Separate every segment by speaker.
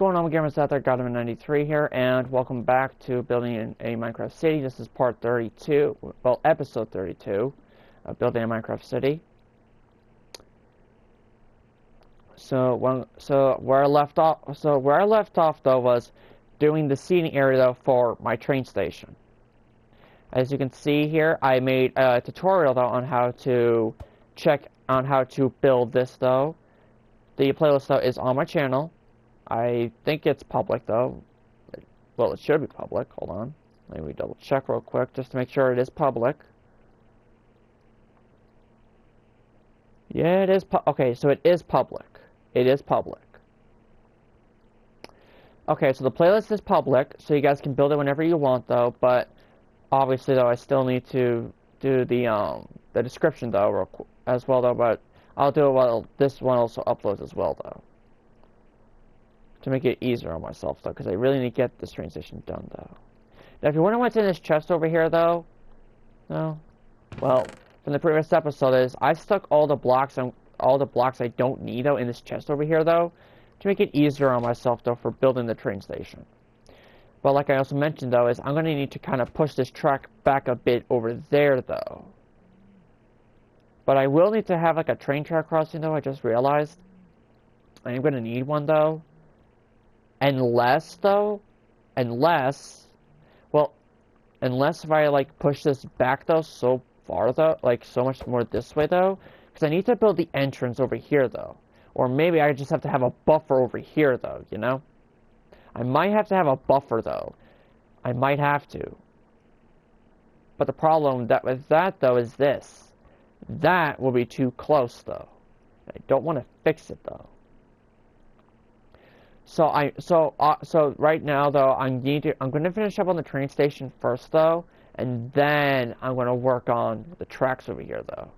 Speaker 1: Going on, gamers out there, Godman93 here, and welcome back to building a Minecraft city. This is part 32, well, episode 32 of building a Minecraft city. So where I left off though was doing the seating area though for my train station. As you can see here, I made a tutorial though on how to build this though. The playlist though is on my channel. I think it's public though. Well, it should be public. Hold on. Let me double check real quick just to make sure it is public. Yeah, it is okay, so it is public. It is public. Okay, so the playlist is public, so you guys can build it whenever you want though, but obviously though I still need to do the description though as well though, but I'll do it while this one also uploads as well though. To make it easier on myself, though, because I really need to get this train station done, though. Now, if you're wondering what's in this chest over here, though, no, well, from the previous episode is I stuck all the blocks I don't need, though, in this chest over here, though, to make it easier on myself, though, for building the train station. But like I also mentioned, though, is I'm going to need to kind of push this track back a bit over there, though. But I will need to have, like, a train track crossing, though, I just realized. I am going to need one, though. Unless if I, like, push this back, though, so far, though, like, so much more this way, though, because I need to build the entrance over here, though. Or maybe I just have to have a buffer over here, though, you know? I might have to have a buffer, though. I might have to. But the problem with that, though, is this. That will be too close, though. I don't want to fix it, though. So right now though I'm going to finish up on the train station first though, and then I'm going to work on the tracks over here though.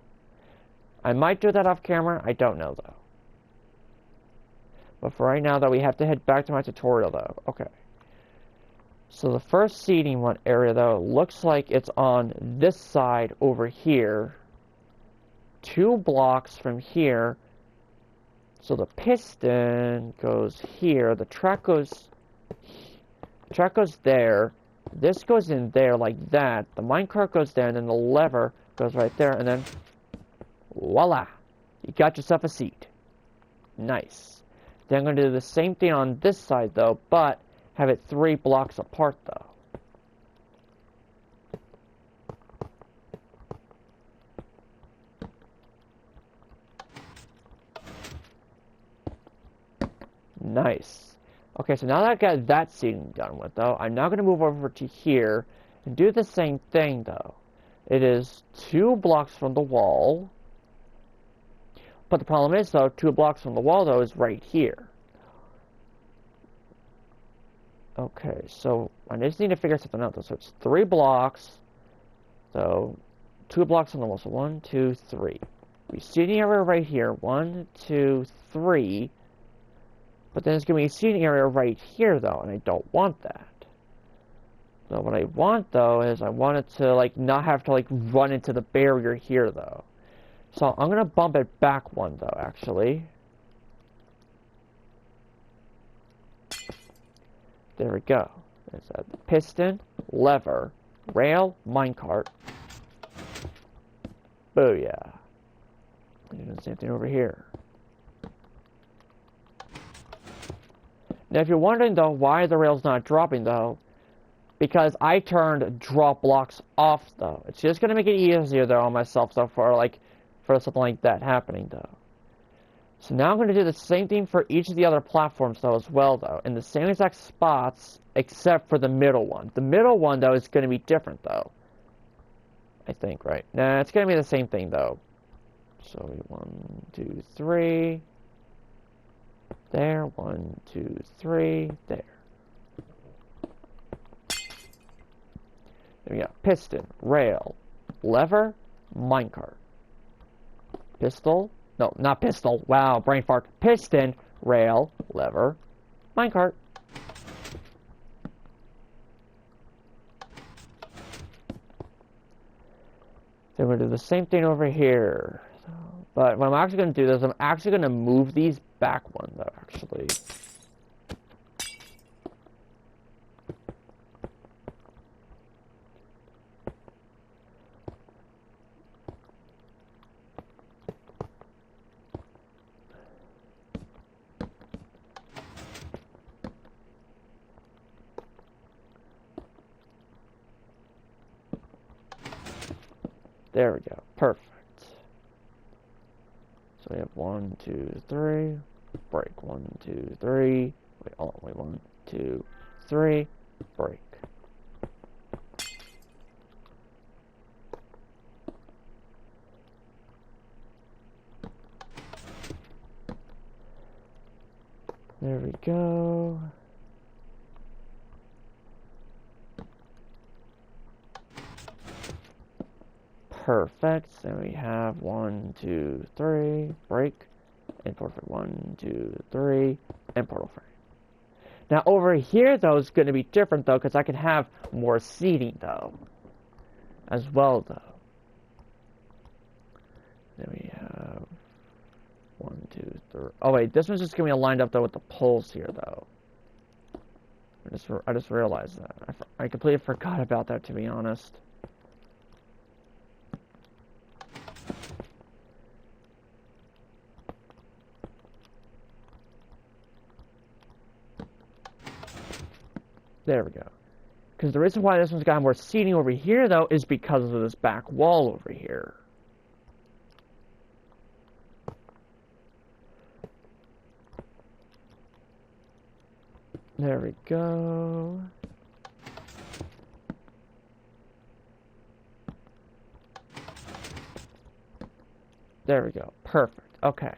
Speaker 1: I might do that off camera, I don't know though. But for right now though, we have to head back to my tutorial though. Okay. So the first seating one area though looks like it's on this side over here. 2 blocks from here. So the piston goes here, the track goes there, this goes in there like that, the minecart goes there, and then the lever goes right there, and then voila! You got yourself a seat. Nice. Then I'm going to do the same thing on this side though, but have it 3 blocks apart though. Nice. Okay, so now that I've got that seating done with, though, I'm now going to move over to here and do the same thing, though. It is 2 blocks from the wall. But the problem is, though, 2 blocks from the wall, though, is right here. Okay, so I just need to figure something out, though. So it's 3 blocks. So 2 blocks on the wall. So 1, 2, 3. We seating area right here. 1, 2, 3. But then there's going to be a seating area right here, though, and I don't want that. So what I want, though, is I want it to, like, not have to, like, run into the barrier here, though. So I'm going to bump it back 1, though, actually. There we go. There's a piston, lever, rail, minecart. Booyah. Do the same thing over here. Now, if you're wondering, though, why the rail's not dropping, though, because I turned drop blocks off, though. It's just going to make it easier, though, on myself, though, for something like that happening, though. So now I'm going to do the same thing for each of the other platforms, though, as well, though, in the same exact spots, except for the middle one. The middle one, though, is going to be different, though. I think, right? Nah, it's going to be the same thing, though. So, 1, 2, 3... There, 1, 2, 3, there. There we go. Piston, rail, lever, minecart. Pistol, no, not pistol. Wow, brain fart. Piston, rail, lever, minecart. Then we'll do the same thing over here. But what I'm actually going to do is I'm actually going to move these back one, though, actually. There we go. Perfect. So we have 1, 2, 3. Break. 1, 2, 3. Wait, oh, wait. 1, 2, 3. Break. There we go. Perfect. Then we have 1, 2, 3. Break. And portal frame. 1, 2, 3. And portal frame. Now over here though is going to be different though, because I can have more seating though, as well though. Then we have 1, 2, 3. Oh wait, this one's just gonna be lined up though with the poles here though. I just realized that. I completely forgot about that, to be honest. There we go. Because the reason why this one's got more seating over here though is because of this back wall over here. There we go. There we go. Perfect. Okay.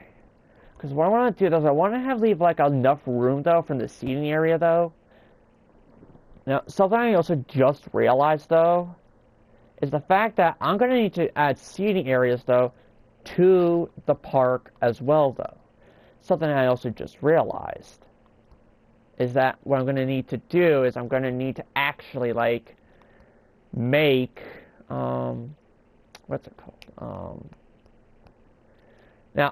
Speaker 1: Because what I want to do is I want to leave like enough room though from the seating area though. Now, something I also just realized though is the fact that I'm going to need to add seating areas though to the park as well though. Something I also just realized is that what I'm going to need to do is I'm going to need to actually like make what's it called? Now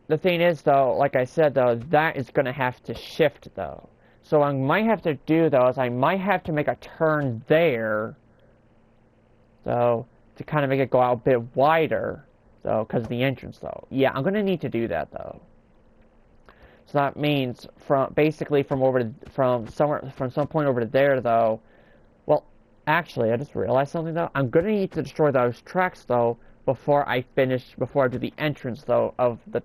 Speaker 1: the thing is though, like I said though, that is going to have to shift though. So what I might have to do though is I might have to make a turn there though to kind of make it go out a bit wider though, because of the entrance though. Yeah, I'm going to need to do that though. So that means from some point over to there though. Well, actually, I just realized something though. I'm gonna need to destroy those tracks though before I do the entrance though of the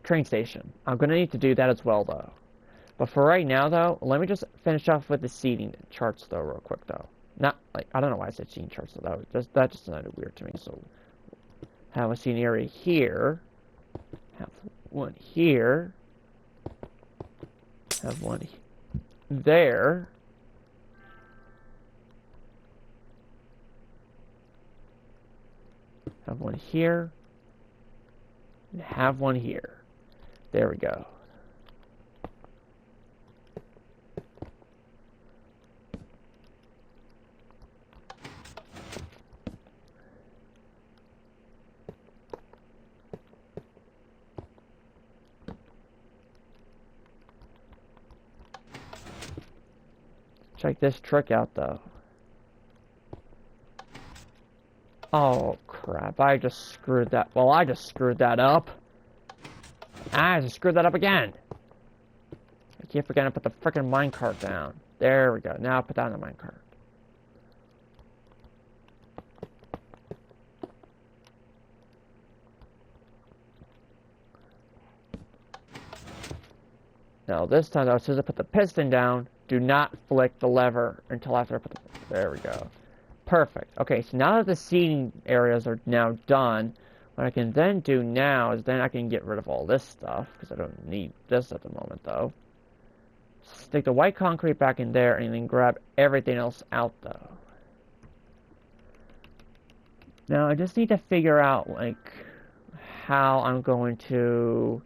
Speaker 1: train station. I'm gonna need to do that as well though. But for right now though, let me just finish off with the seating charts though real quick though. Not like, I don't know why I said seating charts, so that just sounded weird to me. So have a seating area here, have one here, have one there, have one here, and have one here. There we go. Check this trick out, though. Oh, crap. I just screwed that. Well, I just screwed that up. I just screwed that up again. I keep forgetting to put the frickin' minecart down. There we go. Now I'll put that on the minecart. Now, this time, though, as soon as I put the piston down, do not flick the lever until after I put the... There we go. Perfect. Okay, so now that the seating areas are now done, what I can then do now is then I can get rid of all this stuff, because I don't need this at the moment, though. Stick the white concrete back in there, and then grab everything else out, though. Now, I just need to figure out, like, how I'm going to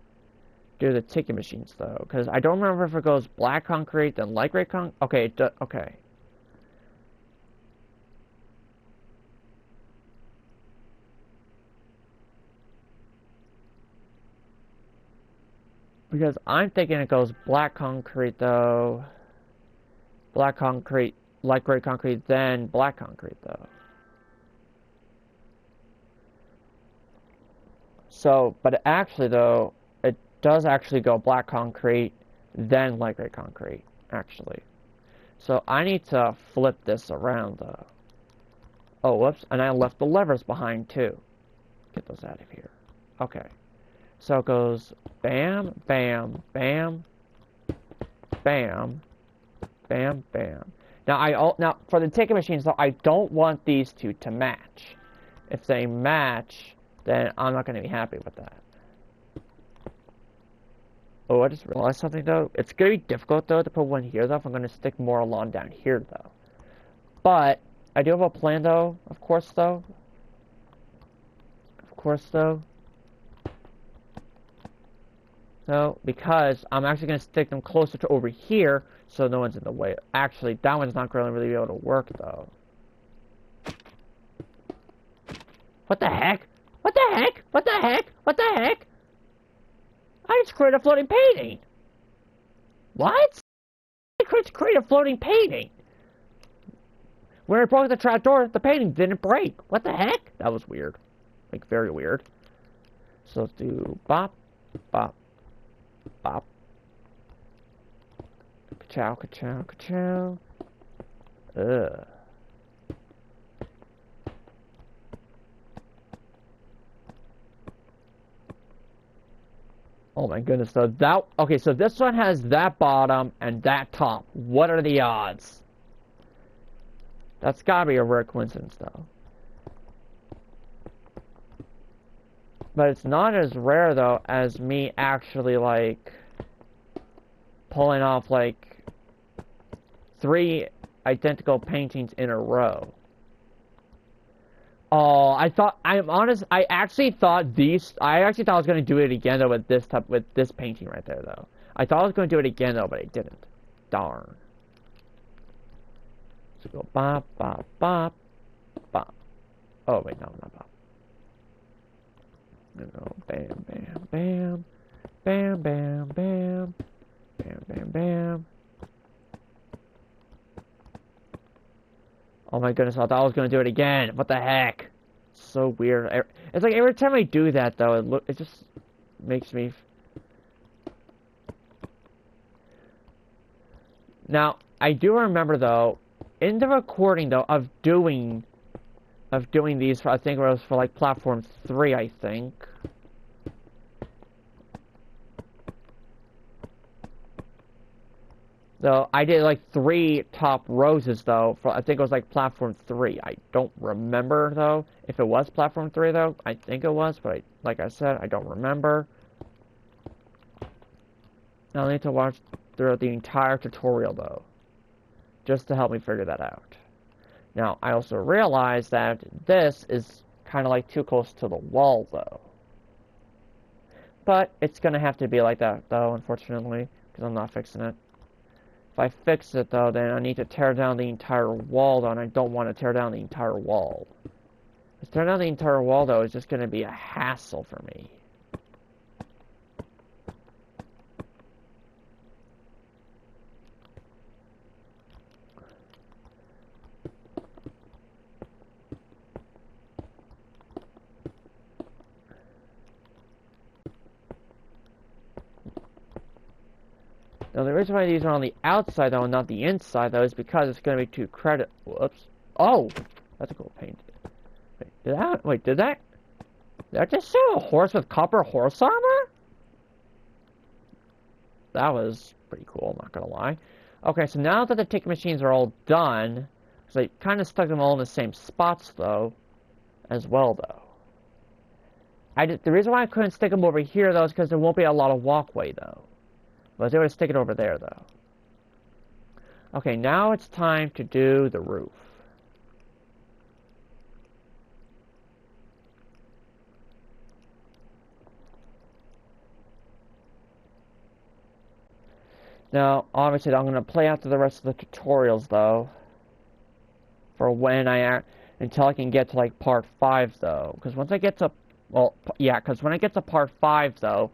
Speaker 1: do the ticket machines though, because I don't remember if it goes black concrete then light gray concrete. Okay, okay. Because I'm thinking it goes black concrete though, black concrete, light gray concrete, then black concrete though. So, but actually though, it does actually go black concrete, then light gray concrete, actually. So I need to flip this around, though. Oh, whoops, and I left the levers behind, too. Get those out of here. Okay. So it goes bam, bam, bam, bam, bam, bam. Now for the ticket machines, though, I don't want these two to match. If they match, then I'm not going to be happy with that. Oh, I just realized something, though. It's going to be difficult, though, to put one here, though, if I'm going to stick more along down here, though. But I do have a plan, though, of course, though. No, because I'm actually going to stick them closer to over here, so no one's in the way. Actually, that one's not going to really be able to work, though. What the heck? What the heck? What the heck? What the heck? I just created a floating painting. What? I created a floating painting. When I broke the trapdoor, the painting didn't break. What the heck? That was weird. Like, very weird. So let's do bop, bop, bop. Ka-chow, ka-chow, ka-chow. Ugh. Oh my goodness, so okay, so this one has that bottom and that top. What are the odds? That's gotta be a rare coincidence, though. But it's not as rare, though, as me actually, like, pulling off, like, 3 identical paintings in a row. Oh, I'm honest, I actually thought I was going to do it again, though, with this painting right there, though. I thought I was going to do it again, though, but I didn't. Darn. So go bop, bop, bop, bop. Oh, wait, no, not bop. Go bam, bam, bam, bam, bam, bam, bam, bam, bam. Oh my goodness, I thought I was going to do it again. What the heck? So weird. It's like every time I do that, though, it just makes me... Now, I do remember, though, in the recording, though, of doing these, I think it was for, like, Platform 3, I think. So I did like 3 top roses, though, for I think it was like Platform 3. I don't remember, though, if it was Platform 3, though. I think it was, but like I said, I don't remember. I'll need to watch throughout the entire tutorial, though, just to help me figure that out. Now, I also realized that this is kind of like too close to the wall, though. But it's going to have to be like that, though, unfortunately, because I'm not fixing it. If I fix it, though, then I need to tear down the entire wall, though, and I don't want to tear down the entire wall. Because tearing down the entire wall, though, is just going to be a hassle for me. Now, the reason why these are on the outside, though, and not the inside, though, is because it's going to be too crowded. Whoops. Oh! That's a cool paint. Wait, did that just show a horse with copper horse armor? That was pretty cool, I'm not going to lie. Okay, so now that the ticket machines are all done, so I kind of stuck them all in the same spots, though, as well, though. The reason why I couldn't stick them over here, though, is because there won't be a lot of walkway, though. But I was able to stick it over there, though. Okay, now it's time to do the roof. Now, obviously, I'm going to play out to the rest of the tutorials, though. For when until I can get to, like, part 5, though. Because once I get to, well, yeah, because when I get to part 5, though,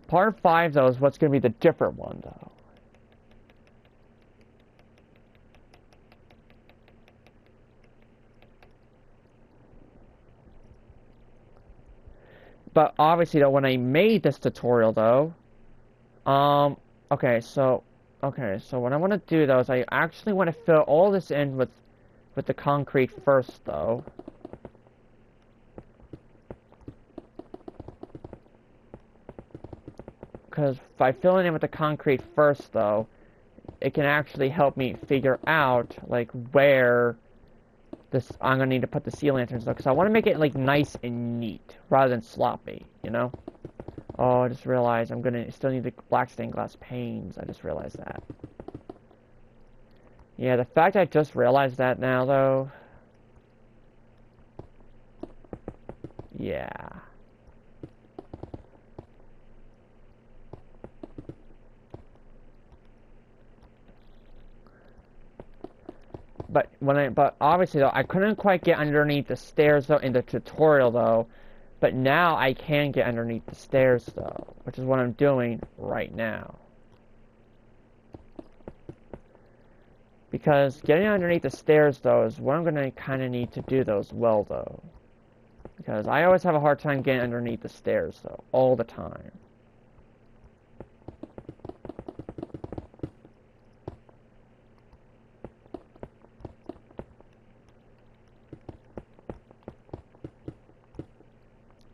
Speaker 1: part 5, though, is what's going to be the different one, though. But obviously, though, when I made this tutorial, though, Okay, so what I want to do though is I actually want to fill all this in with the concrete first though. Because by filling in with the concrete first though, it can actually help me figure out like where this I'm gonna need to put the sea lanterns though, because I want to make it like nice and neat rather than sloppy, you know? Oh, I just realized I'm gonna still need the black stained glass panes. I just realized that. Yeah, the fact I just realized that now though. Yeah. But obviously though, I couldn't quite get underneath the stairs though in the tutorial though. But now I can get underneath the stairs though, which is what I'm doing right now. Because getting underneath the stairs though is what I'm gonna kinda need to do though as well though. Because I always have a hard time getting underneath the stairs though, all the time.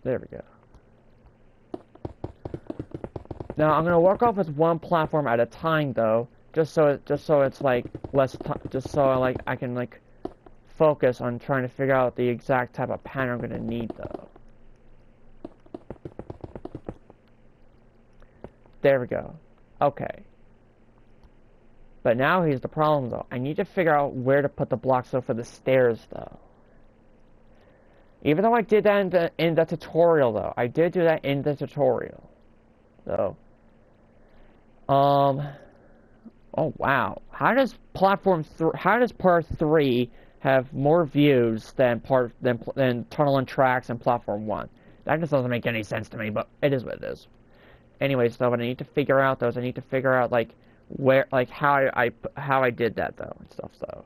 Speaker 1: There we go. Now I'm gonna work off with one platform at a time though, just so it's like less just so I can like focus on trying to figure out the exact type of pattern I'm gonna need though. There we go. Okay. But now here's the problem though. I need to figure out where to put the blocks though for the stairs though. Even though I did that in the tutorial though. I did do that in the tutorial. So oh wow. How does part 3 have more views than Tunnel and Tracks and Platform 1? That just doesn't make any sense to me, but it is what it is. Anyways, so what I need to figure out though is I need to figure out like where how I did that though and stuff though.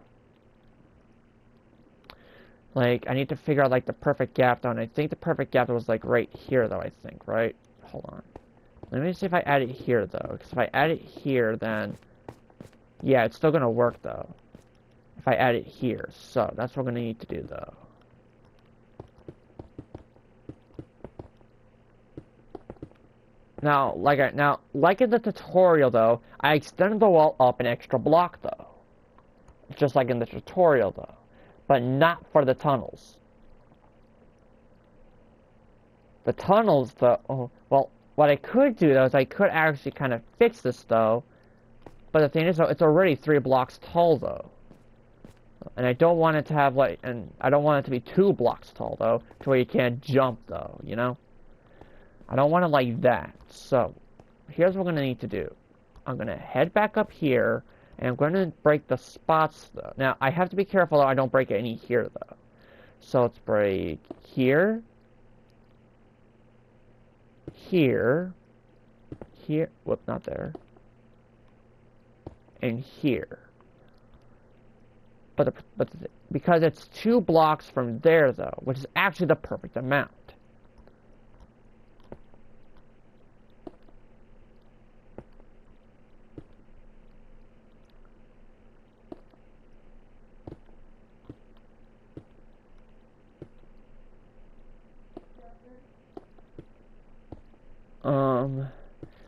Speaker 1: Like I need to figure out like the perfect gap though, and I think the perfect gap was like right here though, I think, right? Hold on. Let me see if I add it here though, because if I add it here then yeah, it's still gonna work though. If I add it here. So that's what I'm gonna need to do though. Now, like in the tutorial though, I extended the wall up an extra block though. Just like in the tutorial though. But not for the tunnels. The tunnels though, oh, well, what I could do though is I could actually kind of fix this though. But the thing is though, it's already 3 blocks tall though. And I don't want it to have like, and I don't want it to be 2 blocks tall though, to where you can't jump though, you know? I don't want it like that. So, here's what I'm going to need to do. I'm going to head back up here, and I'm going to break the spots, though. Now, I have to be careful, though, I don't break any here, though. So, let's break here, here, whoop, not there, and here. But because it's 2 blocks from there, though, which is actually the perfect amount.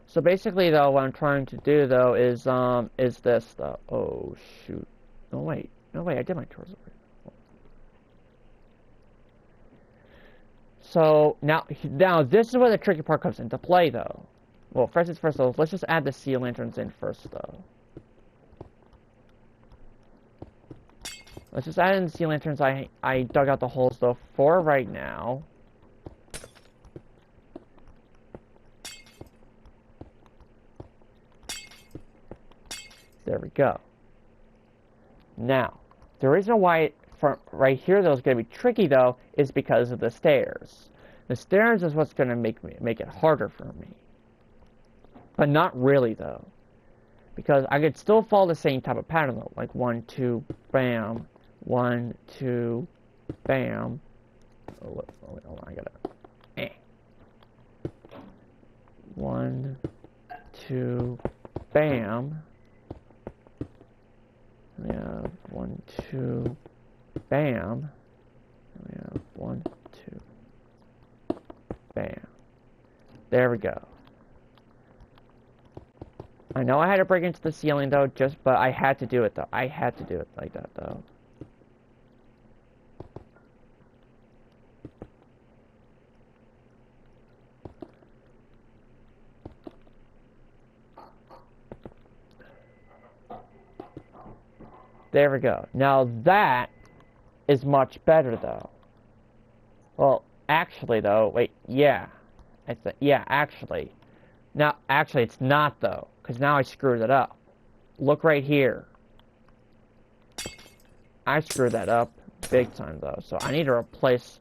Speaker 1: So basically though, what I'm trying to do though is this though. Oh shoot. No wait, I did my chores already. So now this is where the tricky part comes into play though. Well, first though, let's just add the sea lanterns in first though. Let's just add in the sea lanterns I dug out the holes though for right now. There we go. Now, the reason why from right here though is going to be tricky though is because of the stairs. The stairs is what's going to make it harder for me. But not really though. Because I could still follow the same type of pattern though. Like 1, 2, bam. 1, 2, bam. Oh, wait, hold on, I gotta... 1, 2, bam. We have 1, 2, bam. We have 1, 2, bam. There we go. I know I had to break into the ceiling though, but I had to do it though. I had to do it like that though. There we go. Now that is much better though. Well, actually though, wait, yeah. Yeah, actually. Now, actually it's not though, because now I screwed it up. Look right here. I screwed that up big time though, so I need to replace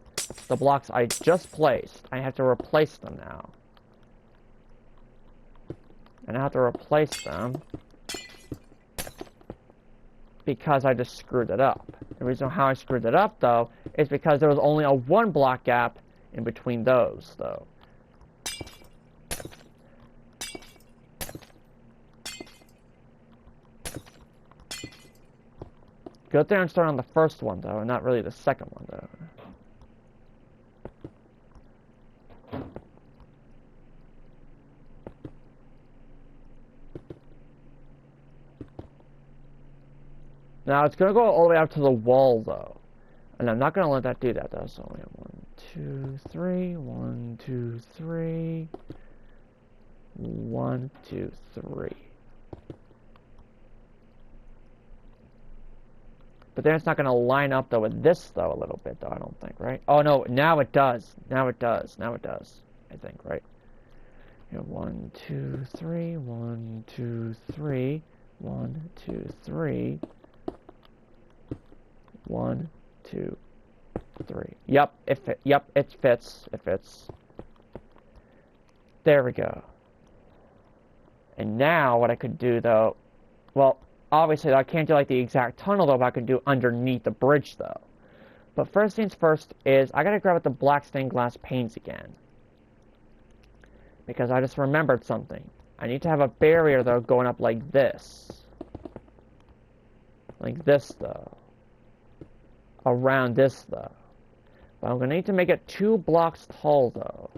Speaker 1: the blocks I just placed. I have to replace them now. And I have to replace them because I just screwed it up. The reason how I screwed it up, though, is because there was only a 1 block gap in between those, though. Good thing I'm starting on the first one, though, and not really the second one, though. Now, it's going to go all the way out to the wall, though. And I'm not going to let that do that, though. So we have 1, 2, 3, 1, 2, 3, 1, 2, 3. But then it's not going to line up, though, with this, though, a little bit, though, I don't think, right? Oh, no, now it does. Now it does. Now it does, I think, right? You have 1, 2, 3, 1, 2, 3, 1, 2, 3, 1, 2, 3. Yep, it fits. It fits. There we go. And now what I could do, though, well, obviously I can't do like the exact tunnel, though, but I can do underneath the bridge, though. But first things first is I gotta grab out the black stained glass panes again. Because I just remembered something. I need to have a barrier, though, going up like this. Like this, though. Around this, though. But I'm gonna need to make it 2 blocks tall, though.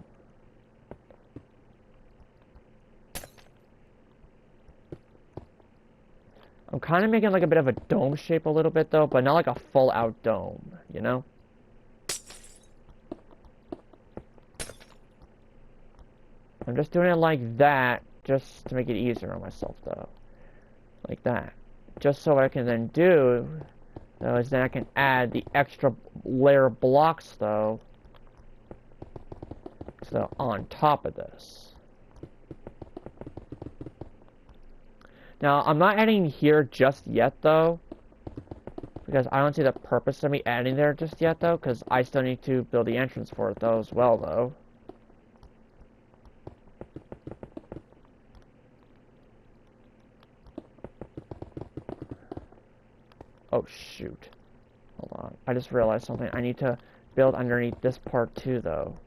Speaker 1: I'm kind of making like a bit of a dome shape a little bit, though, but not like a full-out dome, you know? I'm just doing it like that, just to make it easier on myself, though. Like that. Just so what I can then do, though, is then I can add the extra layer of blocks, though, so on top of this. Now, I'm not adding here just yet, though, because I don't see the purpose of me adding there just yet, though, because I still need to build the entrance for it, though, as well, though. Oh, shoot. Hold on. I just realized something. I need to build underneath this part, too, though.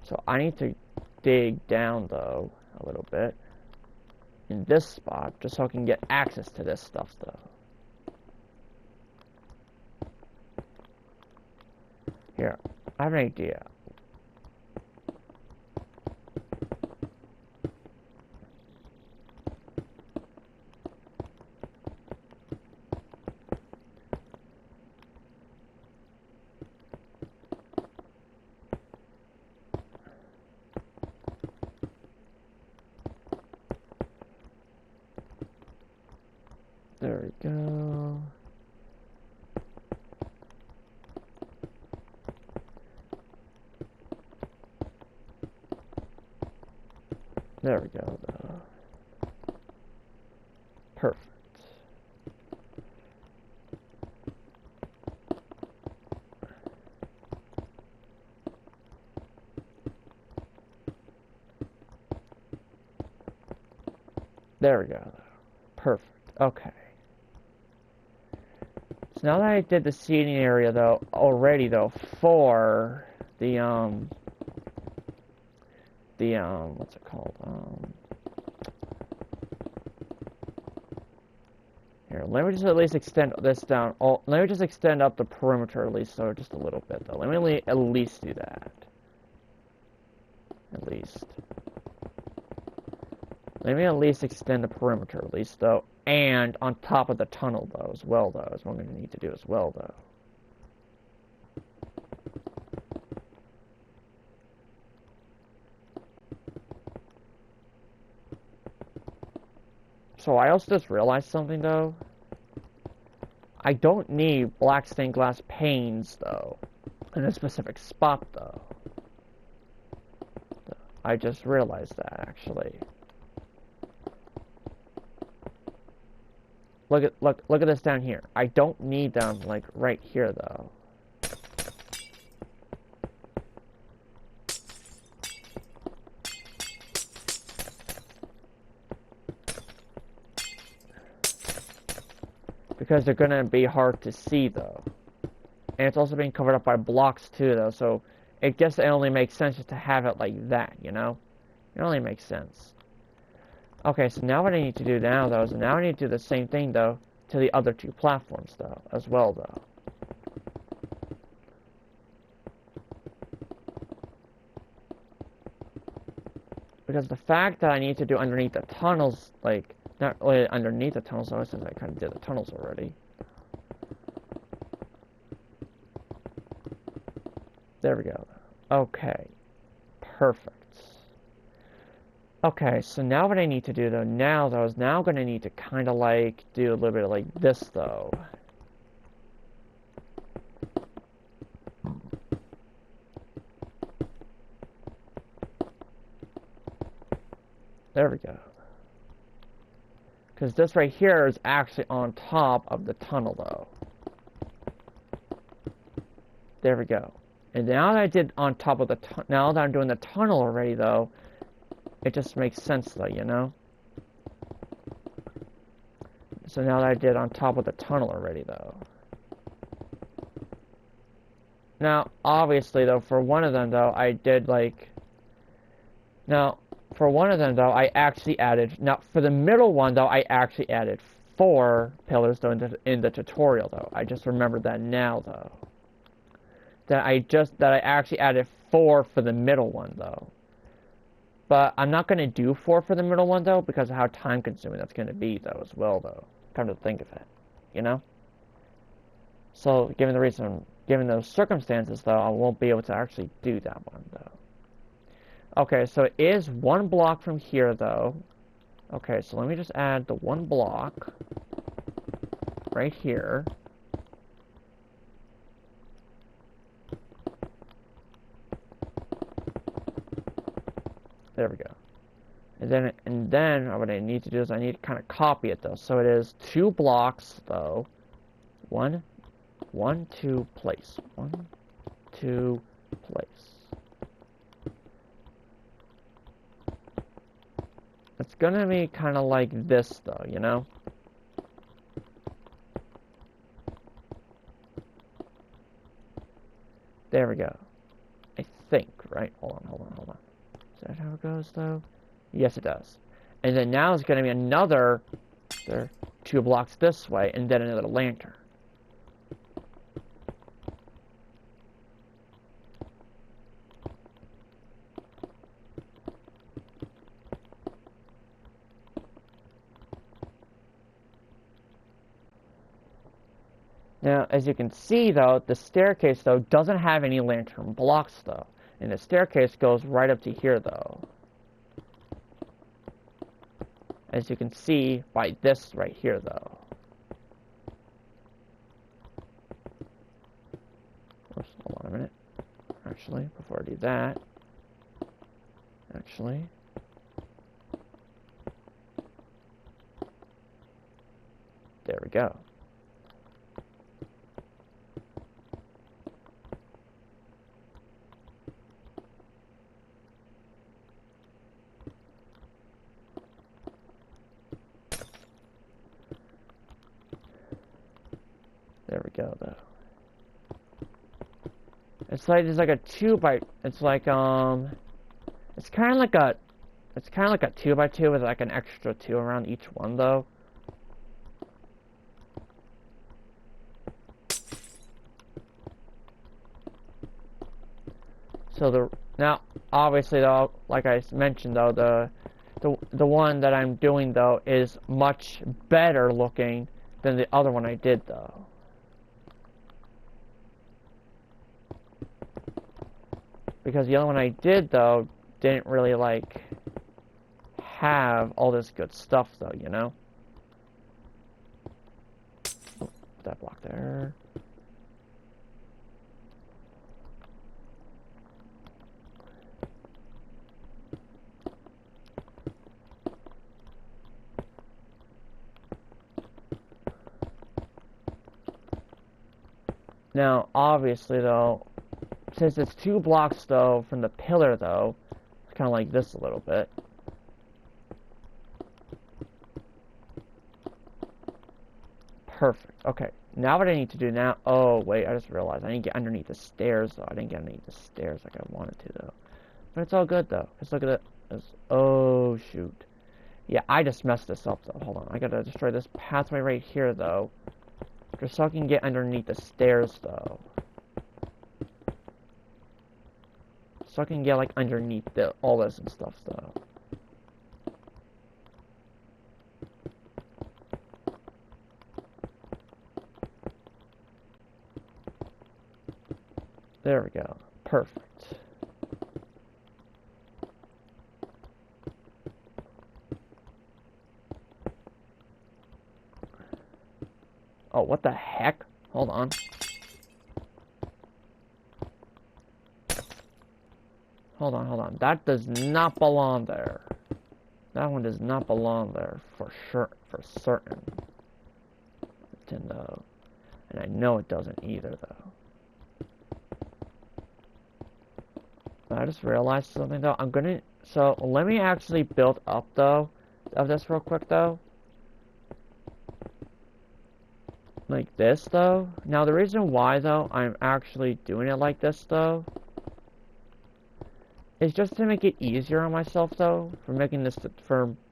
Speaker 1: So I need to dig down, though, a little bit. In this spot, just so I can get access to this stuff, though. Here, I have an idea. There we go. There we go, though. Perfect. There we go. Perfect. Okay. So now that I did the seating area, though, already, though, for the, what's it called? Let me just at least extend this down. Oh, let me just extend up the perimeter at least, so just a little bit though. Let me at least do that. At least. Let me at least extend the perimeter at least though, and on top of the tunnel though as well though. Is what I'm going to need to do as well though. So I also just realized something though. I don't need black stained glass panes though in a specific spot though. I just realized that actually. Look at this down here. I don't need them like right here though. Because they're gonna be hard to see though. And it's also being covered up by blocks too though, so I guess it only makes sense just to have it like that, you know? It only makes sense. Okay, so now what I need to do now though is now I need to do the same thing though to the other two platforms though, as well though. Because the fact that I need to do underneath the tunnels, like, not really underneath the tunnels, though, since I kind of did the tunnels already. There we go. Okay. Perfect. Okay, so now what I need to do, though, is now going to need to kind of, like, do a little bit of, like, this, though. There we go. Because this right here is actually on top of the tunnel, though. There we go. And now that I did on top of the now that I'm doing the tunnel already, though, it just makes sense, though, you know? So now that I did on top of the tunnel already, though. Now, obviously, though, for one of them, though, I did, like... Now, for one of them, though, I actually added... Now, for the middle one, though, I actually added 4 pillars, though, in the tutorial, though. I just remembered that now, though. That I actually added 4 for the middle one, though. But I'm not going to do 4 for the middle one, though, because of how time-consuming that's going to be, though, as well, though. Come to think of it, you know? So, given those circumstances, though, I won't be able to actually do that one, though. Okay, so it is 1 block from here, though. Okay, so let me just add the 1 block right here. There we go. And then what I need to do is I need to kind of copy it though. So it is 2 blocks though. 1, 2, place. 1, 2, place. It's gonna be kind of like this though, you know? There we go. I think, right? Hold on. Is that how it goes, though? Yes, it does. And then now it's going to be another 2 blocks this way, and then another lantern. Now, as you can see, though, the staircase, though, doesn't have any lantern blocks, though. And the staircase goes right up to here, though. As you can see by this right here, though. Oops, hold on a minute. Actually, before I do that. Actually. There we go. There we go, though. It's like there's like a 2 by. It's like It's kind of like a 2 by 2 with like an extra 2 around each one, though. So now, obviously though, like I mentioned though, the one that I'm doing though is much better looking than the other one I did though. Because the other one I did though didn't really like have all this good stuff though, you know? Oh, put that block there. Now, obviously though, since it's 2 blocks though from the pillar though, it's kind of like this a little bit. Perfect. Okay. Now what I need to do now... Oh, wait. I just realized I didn't get underneath the stairs, though. I didn't get underneath the stairs like I wanted to, though. But it's all good, though. Just look at it. Oh, shoot. Yeah, I just messed this up, though. Hold on. I gotta destroy this pathway right here, though. Just so I can get underneath the stairs, though. So I can get, like, underneath all this and stuff, though. There we go. Perfect. Oh, what the heck? Hold on. Hold on. That does not belong there. That one does not belong there for sure, for certain. Nintendo. And I know it doesn't either, though. I just realized something, though. So, let me actually build up, though, of this real quick, though. Like this, though. Now, the reason why, though, I'm actually doing it like this, though, is just to make it easier on myself, though, for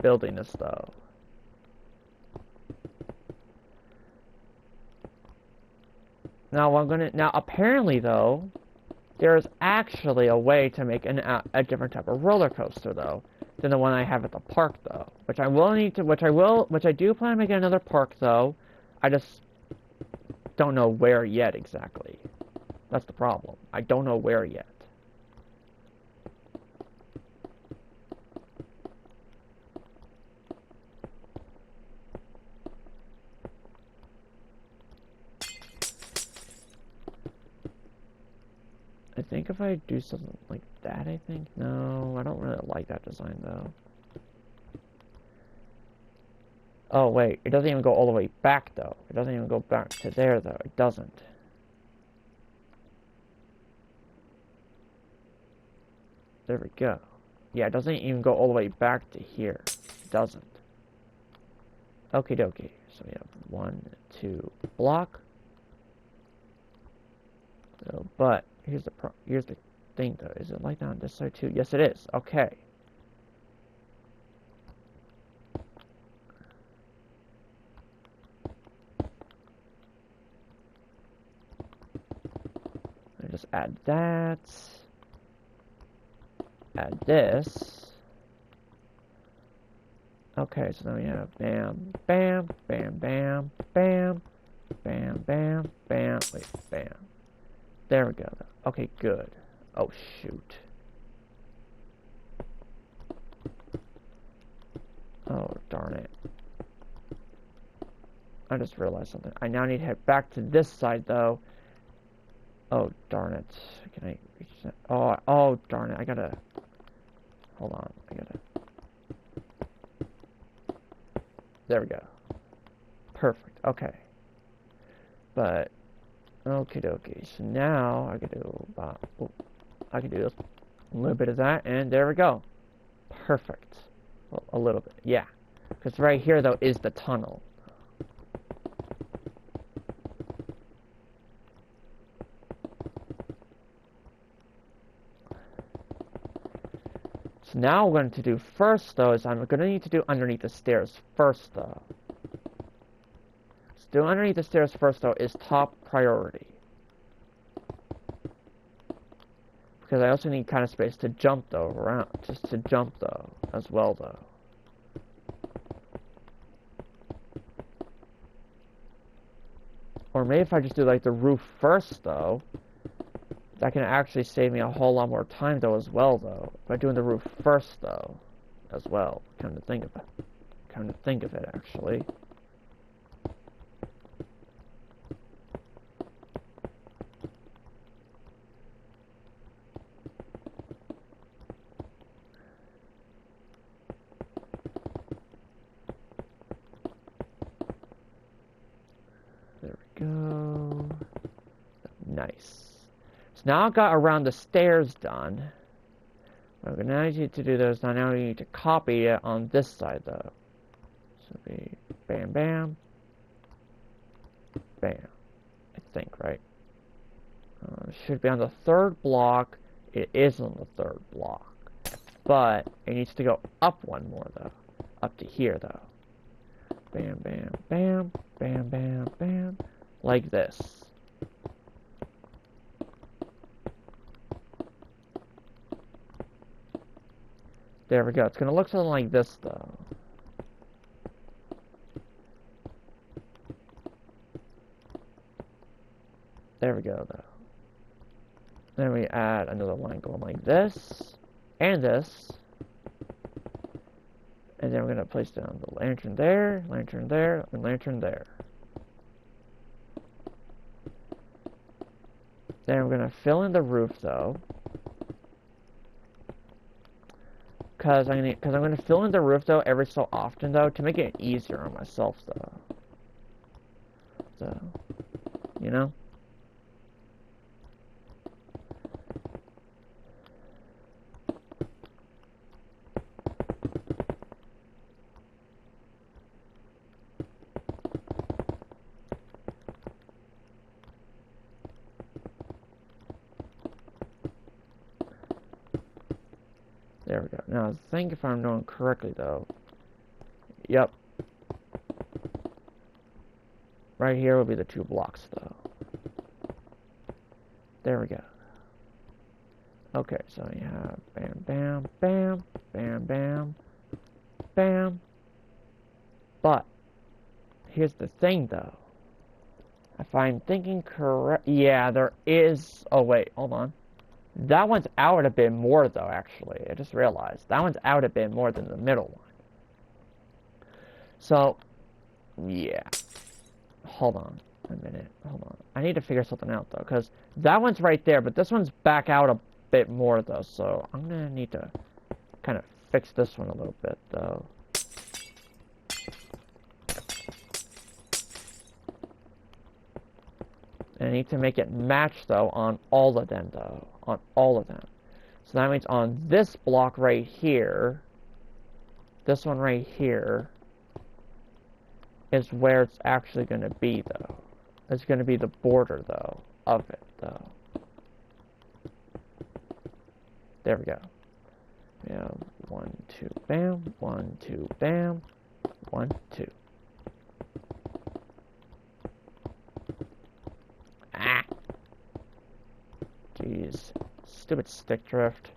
Speaker 1: building this, though. Now, apparently, though, there's actually a way to make a different type of roller coaster, though, than the one I have at the park, though. Which I do plan on making another park, though. I just don't know where yet, exactly. That's the problem. I don't know where yet. I think if I do something like that, I think... No, I don't really like that design, though. Oh, wait. It doesn't even go all the way back, though. It doesn't even go back to there, though. It doesn't. There we go. Yeah, it doesn't even go all the way back to here. It doesn't. Okie dokie. So we have 1, 2 block. So, but... Here's the thing, though. Is it like that on this side, too? Yes, it is. Okay. I just add that. Add this. Okay, so then we have bam, bam, bam, bam, bam, bam, bam, bam. Wait, bam. There we go. Okay, good. Oh, shoot. Oh, darn it. I just realized something. I now need to head back to this side, though. Oh, darn it. Can I reach that? Oh, darn it. I gotta... Hold on. There we go. Perfect. Okay. But... Okie dokie. So now I can do about... I can do a little bit of that, and there we go. Perfect. Well, a little bit. Yeah. Because right here, though, is the tunnel. So now what we're going to do first, though, is I'm going to need to do underneath the stairs first, though. So doing underneath the stairs first, though, is top priority. because I also need kind of space to jump though around, just to jump though as well though. Or maybe if I just do like the roof first though, that can actually save me a whole lot more time though as well though. By doing the roof first though, as well. Come to think of it. Come to think of it actually. There we go. Nice. So now I've got around the stairs done. What I'm gonna need to do those now we need to copy it on this side though. So be bam bam. Bam. I think, right? It should be on the third block. It is on the third block. But it needs to go up one more though. Up to here though. Bam bam bam. Bam bam bam. Like this. There we go. It's gonna look something like this though. There we go though. Then we add another line going like this and this. And then we're gonna place down the lantern there, and lantern there. Then we're gonna fill in the roof though. Cause I'm gonna fill in the roof though every so often though to make it easier on myself though. So, you know? There we go. Now, I think if I'm doing correctly, though. Yep. Right here will be the 2 blocks, though. There we go. Okay, so you have bam, bam, bam, bam, bam, bam. But, here's the thing, though. If I'm thinking correct... Yeah, there is... Oh, wait, hold on. That one's out a bit more, though, actually. I just realized. That one's out a bit more than the middle one. So, yeah. Hold on a minute. Hold on. I need to figure something out, though, because that one's right there, but this one's back out a bit more, though, so I'm going to need to kind of fix this one a little bit, though. And I need to make it match, though, on all of them, though. On all of them. So that means on this block right here, this one right here, is where it's actually going to be, though. It's going to be the border, though, of it, though. There we go. We have 1, 2, bam, 1, 2, bam, 1, 2. Jeez. Stupid stick drift.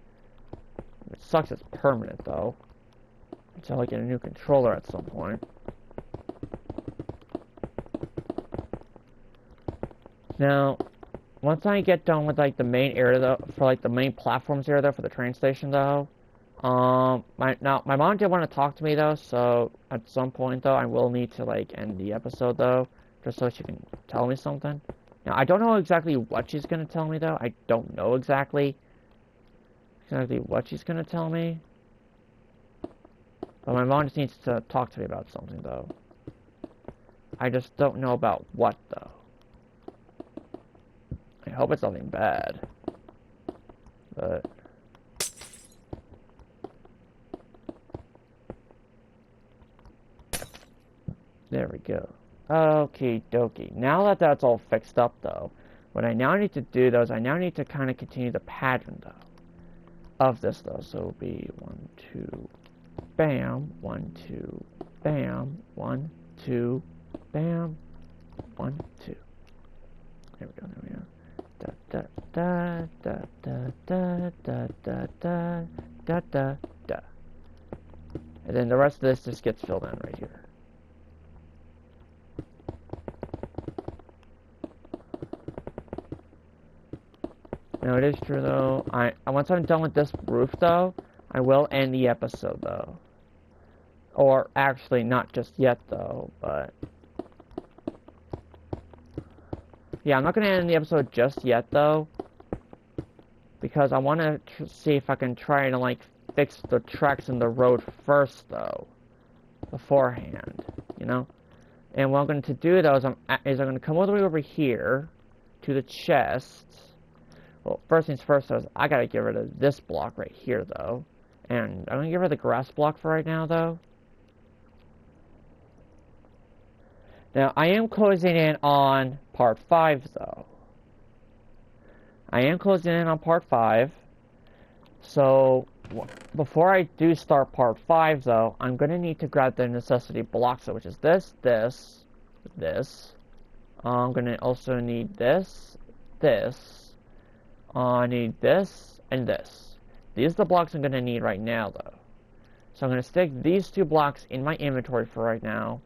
Speaker 1: It sucks it's permanent, though. Until I get a new controller at some point. Now, once I get done with, like, the main area, though, for, like, the main platforms area, though, for the train station, though, my mom did want to talk to me, though, so at some point, though, I will need to, like, end the episode, though, just so she can tell me something. Now, I don't know exactly what she's going to tell me, though. I don't know exactly what she's going to tell me. But my mom just needs to talk to me about something, though. I just don't know about what, though. I hope it's nothing bad. But... there we go. Okie dokie. Now that that's all fixed up, though, what I now need to do, though, is I now need to kind of continue the pattern, though, of this, though. So it'll be 1, 2, bam, 1, 2, bam, 1, 2, bam, 1, 2. There we go, there we go. da da da da da da da da da da da. And then the rest of this just gets filled in right here. Now it is true though. Once I'm done with this roof though, I will end the episode though. Or actually not just yet though, but yeah, I'm not gonna end the episode just yet though, because I want to see if I can try to like fix the tracks in the road first though, beforehand, you know. And what I'm going to do though is I'm going to come all the way over here to the chest. Well, first things first is I gotta get rid of this block right here though, and I'm gonna get rid of the grass block for right now though. Now I am closing in on part 5 though. I am closing in on part 5. So before I do start part 5 though, I'm gonna need to grab the necessity blocks, which is this. I'm gonna also need this. I need this and this. These are the blocks I'm gonna need right now though. So I'm gonna stick these 2 blocks in my inventory for right now,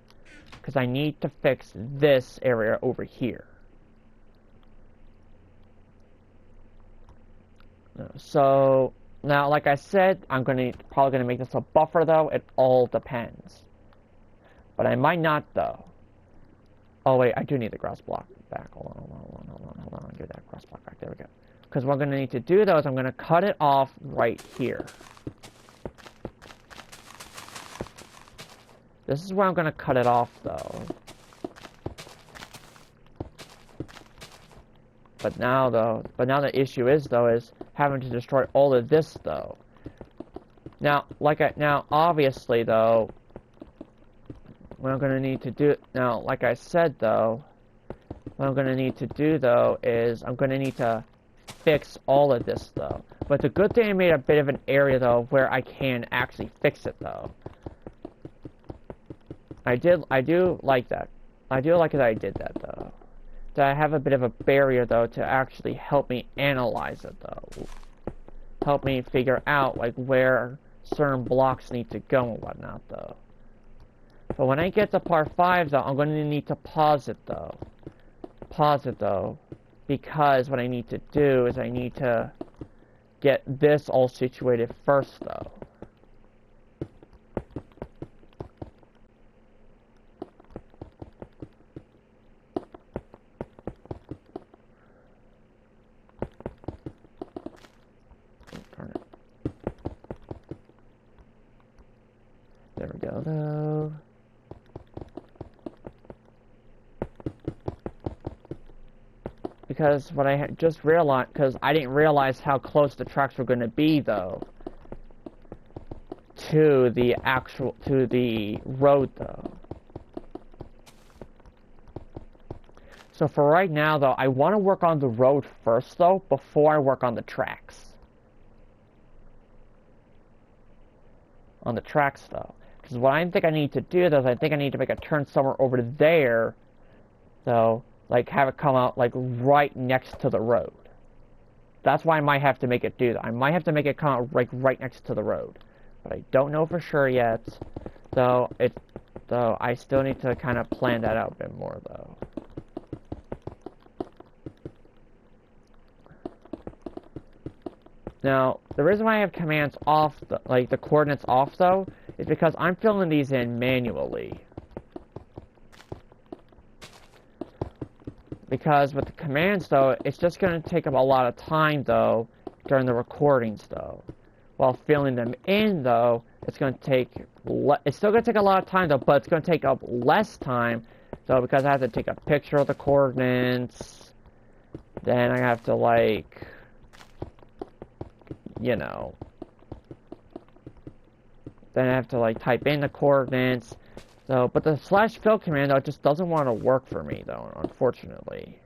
Speaker 1: because I need to fix this area over here. So now, like I said, I'm probably gonna make this a buffer though. It all depends, but I might not though. Oh wait, I do need the grass block back. Hold on. Give that grass block back. There we go. Because what I'm gonna need to do though is I'm gonna cut it off right here. This is where I'm gonna cut it off though. But now the issue is having to destroy all of this though. Now obviously though, what I'm gonna need to do now, like I said though, what I'm gonna need to do though is I'm gonna need to fix all of this though. But the good thing, I made a bit of an area though where I can actually fix it though. I do like that. I do like that I did that though. That I have a bit of a barrier though to actually help me analyze it though. Help me figure out like where certain blocks need to go and whatnot though. But when I get to part 5 though, I'm going to need to pause it though. Because what I need to do is I need to get this all situated first though. There we go though. Because what I just realized, because I didn't realize how close the tracks were going to be though to the road though. So for right now though, I want to work on the road first though before I work on the tracks. Though, because what I think I need to do though is I think I need to make a turn somewhere over there though. Like, have it come out, like, right next to the road. That's why I might have to make it do that. I might have to make it come out, like, right next to the road. But I don't know for sure yet. Though I still need to kind of plan that out a bit more, though. Now, the reason why I have commands off, like, the coordinates off, though, is because I'm filling these in manually. Because with the commands though, it's just going to take up a lot of time though during the recordings though. While filling them in though, it's going to take it's still going to take a lot of time though, but it's going to take up less time though, because I have to take a picture of the coordinates. Then I have to, like, you know, then I have to, like, type in the coordinates. So, but the /fill command though just doesn't want to work for me though, unfortunately.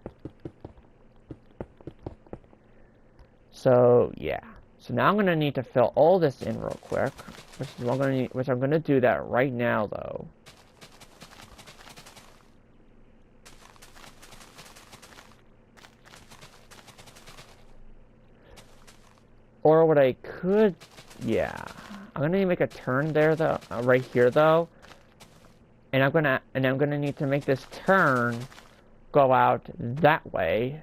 Speaker 1: So yeah. So now I'm gonna need to fill all this in real quick, which I'm gonna do that right now though. Or what I could, yeah. I'm gonna need to make a turn there though, right here though. And I'm gonna need to make this turn go out that way.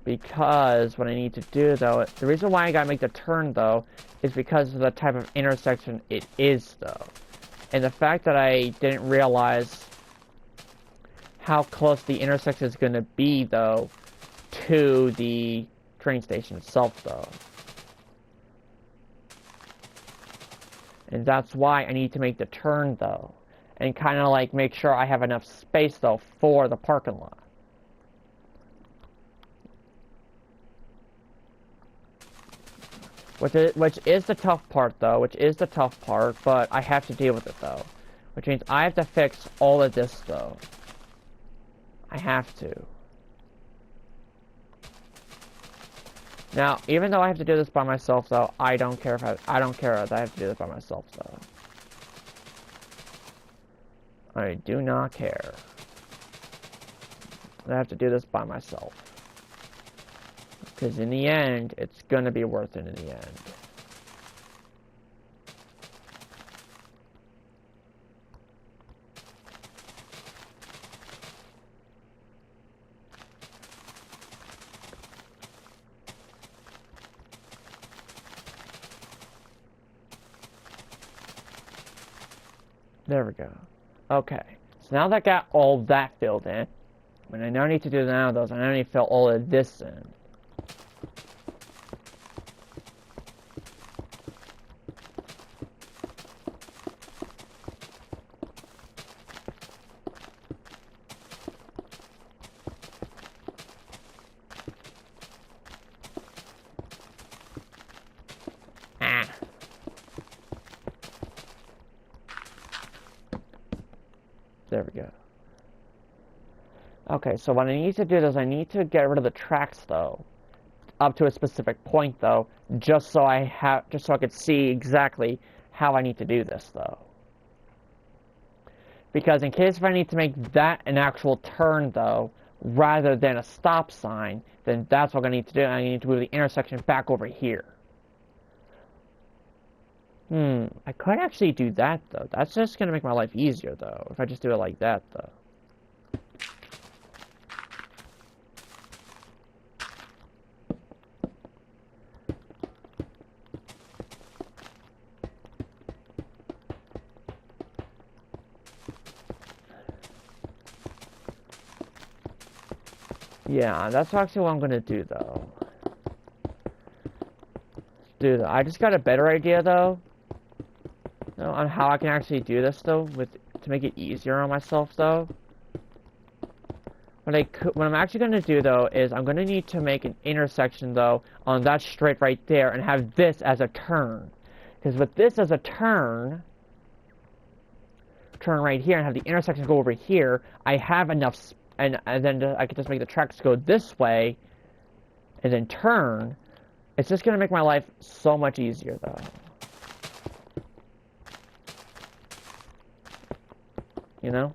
Speaker 1: Because what I need to do though, the reason why I gotta make the turn though, is because of the type of intersection it is though. And the fact that I didn't realize how close the intersection is gonna be though, to the train station itself though. And that's why I need to make the turn though. And kind of like make sure I have enough space though for the parking lot. Which is the tough part though, but I have to deal with it though. Which means I have to fix all of this though. I have to. Now, even though I have to do this by myself though, I don't care if I don't care that I have to do this by myself though. I do not care. I have to do this by myself. Because in the end, it's gonna be worth it in the end. There we go. Okay. So now that I got all that filled in, when I now need to do none of those, I now need to fill all of this in. There we go. Okay, so what I need to do is I need to get rid of the tracks though, up to a specific point though, just so I could see exactly how I need to do this though. Because in case if I need to make that an actual turn though, rather than a stop sign, then that's what I need to do. I need to move the intersection back over here. I could actually do that though. That's just gonna make my life easier though, if I just do it like that though. Yeah, that's actually what I'm gonna do though. Dude, I just got a better idea though, on how I can actually do this though, to make it easier on myself though. What I'm actually gonna do though is I'm gonna need to make an intersection though on that straight right there and have this as a turn. Because with this as a turn right here and have the intersection go over here, I have enough, and then I can just make the tracks go this way and then turn. It's just gonna make my life so much easier though. You know?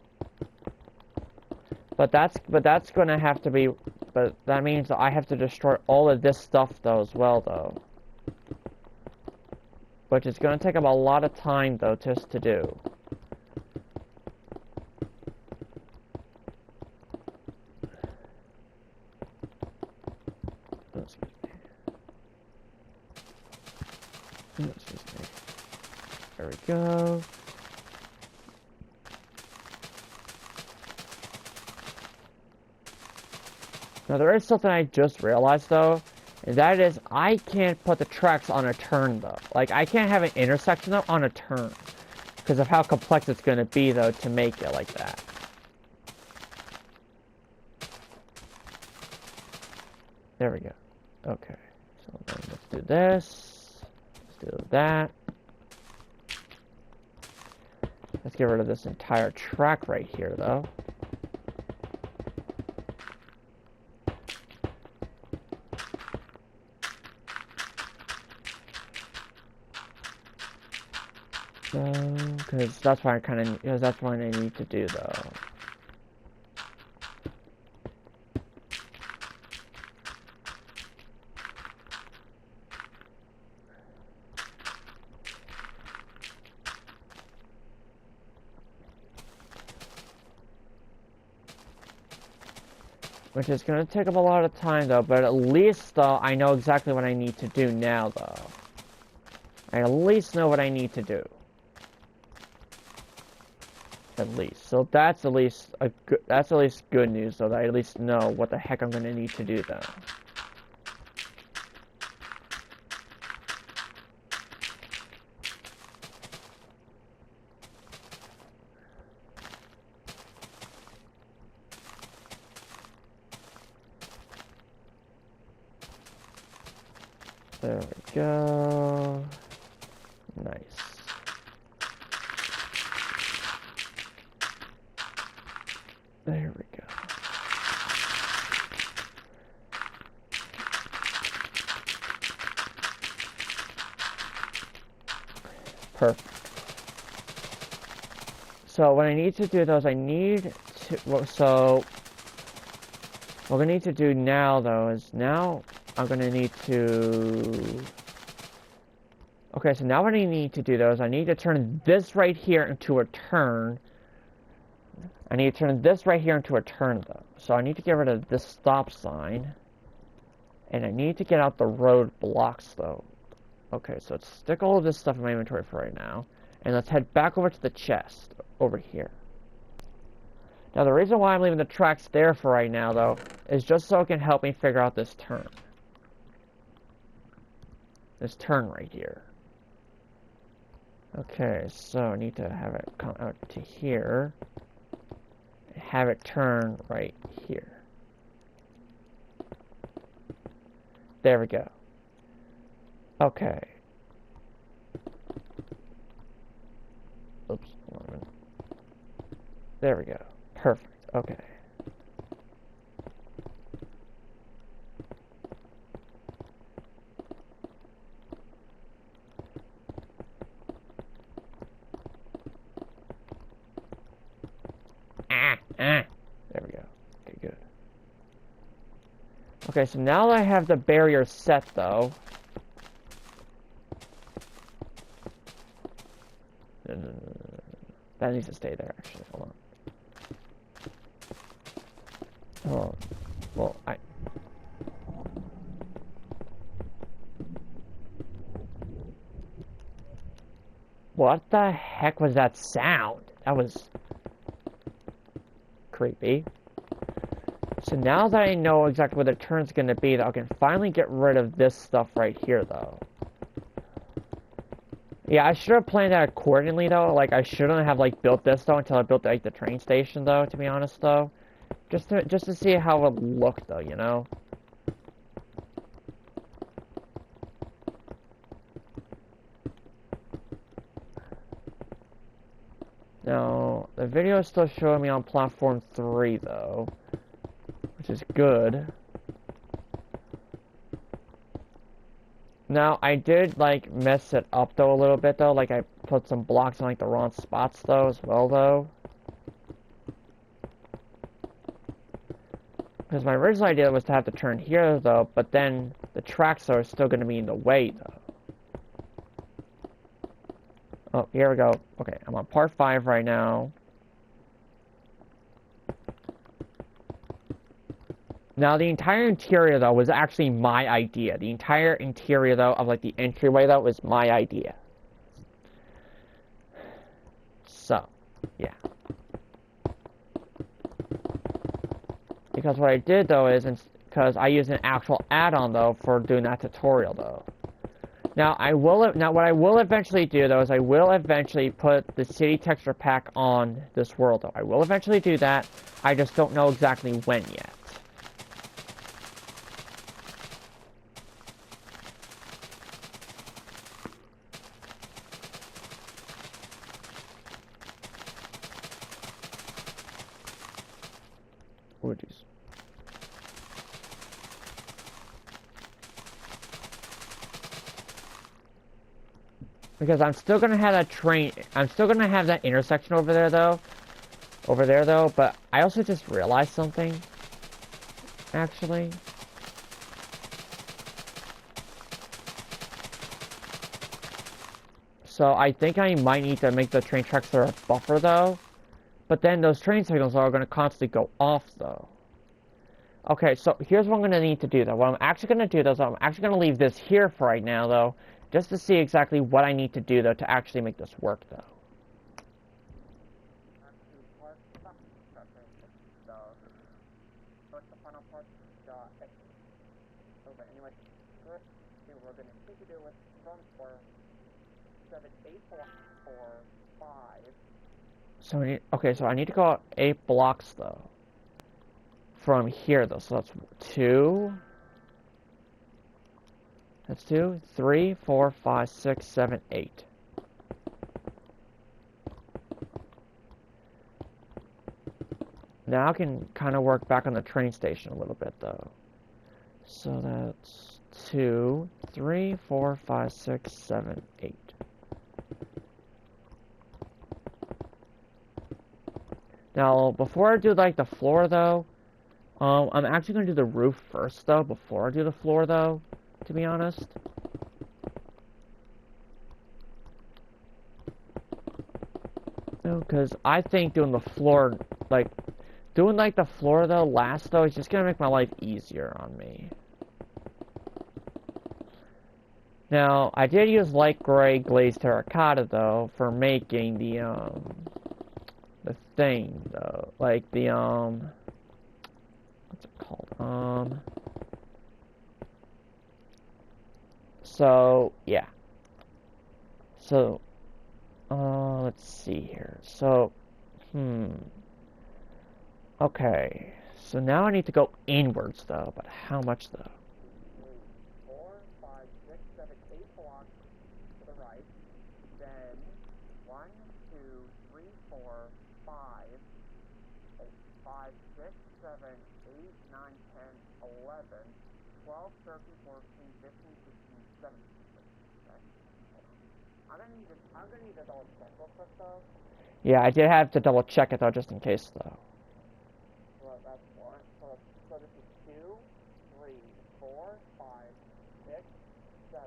Speaker 1: But that's gonna have to be, but that means that I have to destroy all of this stuff though as well though. Which is gonna take up a lot of time though just to do. Excuse me. There we go. Now there is something I just realized though, and that is I can't put the tracks on a turn though. Like I can't have an intersection though on a turn because of how complex it's going to be though to make it like that. There we go. Okay, so then let's do this. Let's do that. Let's get rid of this entire track right here though. Because that's what I need to do though. Which is going to take up a lot of time, though, but at least, though, I know exactly what I need to do now, though. I at least know what I need to do. At least. So that's at least good news, though, that I at least know what the heck I'm going to need to do, though. There we go. Nice. There we go. Perfect. So what I need to do though is I need to, so what I need to do now though is now I'm gonna need to, okay, so now what I need to do though is I need to turn this right here into a turn. I need to turn this right here into a turn though. So I need to get rid of this stop sign. And I need to get out the road blocks though. Okay, so let's stick all of this stuff in my inventory for right now. And let's head back over to the chest over here. Now the reason why I'm leaving the tracks there for right now though is just so it can help me figure out this turn. This turn right here. Okay, so I need to have it come out to here. And have it turn right here. There we go. Okay. Oops, hold on a minute. There we go. Perfect. Okay. There we go. Okay, good. Okay, so now that I have the barrier set, though... That needs to stay there, actually. Hold on. Oh, well, What the heck was that sound? That was... creepy. So now that I know exactly what the turn's gonna be, I can finally get rid of this stuff right here, though. Yeah, I should have planned that accordingly, though. Like, I shouldn't have, like, built this, though, until I built, like, the train station, though, to be honest, though. Just to see how it looked, though, you know? Now, the video is still showing me on platform 3, though. Which is good. Now, I did, like, mess it up, though, a little bit, though. Like, I put some blocks in, like, the wrong spots, though, as well, though. Because my original idea was to have to turn here, though, but then the tracks are still going to be in the way, though. Oh, here we go. Okay, I'm on part 5 right now. Now, the entire interior, though, was actually my idea. The entire interior, though, of, like, the entryway, though, was my idea. So, yeah. Because what I did, though, is... Because I used an actual add-on, though, for doing that tutorial, though. Now, what I will eventually do, though, is I will eventually put the city texture pack on this world, though. I will eventually do that. I just don't know exactly when yet. Woodies. Because I'm still gonna have that train. I'm still gonna have that intersection over there, though. But I also just realized something. Actually. So I think I might need to make the train tracks a buffer, though. But then those train signals are gonna constantly go off, though. Okay, so here's what I'm gonna need to do though. What I'm actually gonna do though is I'm actually gonna leave this here for right now though, just to see exactly what I need to do though to actually make this work though. So okay, so I need to go out 8 blocks though. From here though, so that's 2. That's 2, 3, 4, 5, 6, 7, 8. Now I can kind of work back on the train station a little bit though. So that's 2, 3, 4, 5, 6, 7, 8. Now, before I do like the floor though, I'm actually gonna do the roof first though, before I do the floor though, to be honest. No, because I think doing the floor, doing the floor though last though is just gonna make my life easier on me. Now, I did use light gray glazed terracotta though for making the thing though, what's it called? So yeah. So let's see here. So okay. So now I need to go inwards though, but how much though?
Speaker 2: 4, 5, 6, 7, 8 blocks to the right. Then 1, 2, 3, 4, 5, 5, 6, 7, 8, 9, 10, 11, 12, 13, 14, 15, 16, 17. Okay. I'm gonna need a double check real quick though.
Speaker 1: Yeah, I did have to double check it though, just in case though.
Speaker 2: Well, that's 4. So this is 2, 3, 4, 5, 6, 7,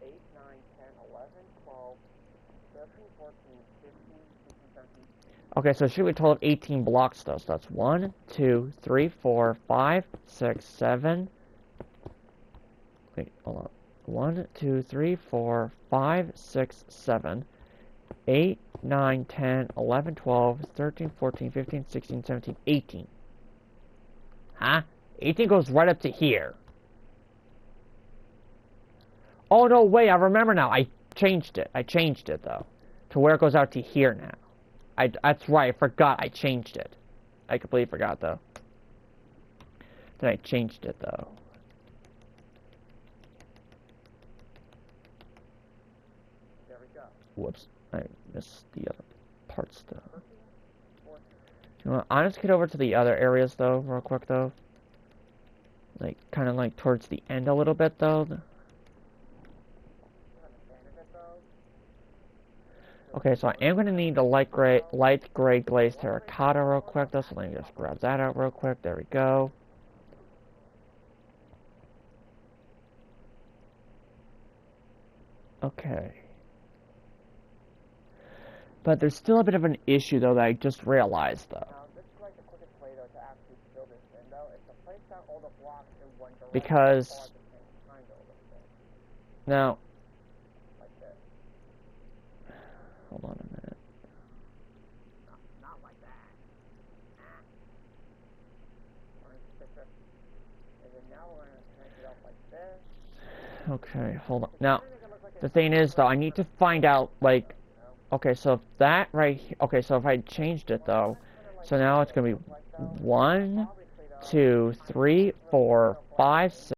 Speaker 2: 8, 9, 10, 11, 12, 13, 14, 15, 16, 17.
Speaker 1: Okay, so it should be a total of 18 blocks though. So that's 1, 2, 3, 4, 5, 6, 7. Wait, hold on. 1, 2, 3, 4, 5, 6, 7, 8, 9, 10, 11, 12, 13, 14, 15, 16, 17, 18. Huh? 18 goes right up to here. Oh, no, wait, I remember now. I changed it. I changed it, though, to where it goes out to here now. That's right, I forgot I changed it. I completely forgot, though. Then I changed it, though.
Speaker 2: There we go.
Speaker 1: Whoops, I missed the other parts, though. You know what, I'll just get over to the other areas, though, real quick, though. Kind of towards the end a little bit, though. Okay, so I am going to need the light gray glazed terracotta real quick, though, so let me just grab that out real quick. There we go. Okay. But there's still a bit of an issue, though, that I just realized, though.
Speaker 2: Now, this is the quickest way, though, to actually build this thing, though, is to place down all the blocks in one direction.
Speaker 1: Because...
Speaker 2: all at the same time, though,
Speaker 1: now...
Speaker 2: like this.
Speaker 1: Hold on a minute.
Speaker 2: Not like that. And then now we're going to connect it up like this.
Speaker 1: Okay, hold on. Now, the thing is, though, I need to find out, okay, so if that right here, okay, so if I changed it, though, so now it's going to be 1, 2, 3, 4, 5, 6,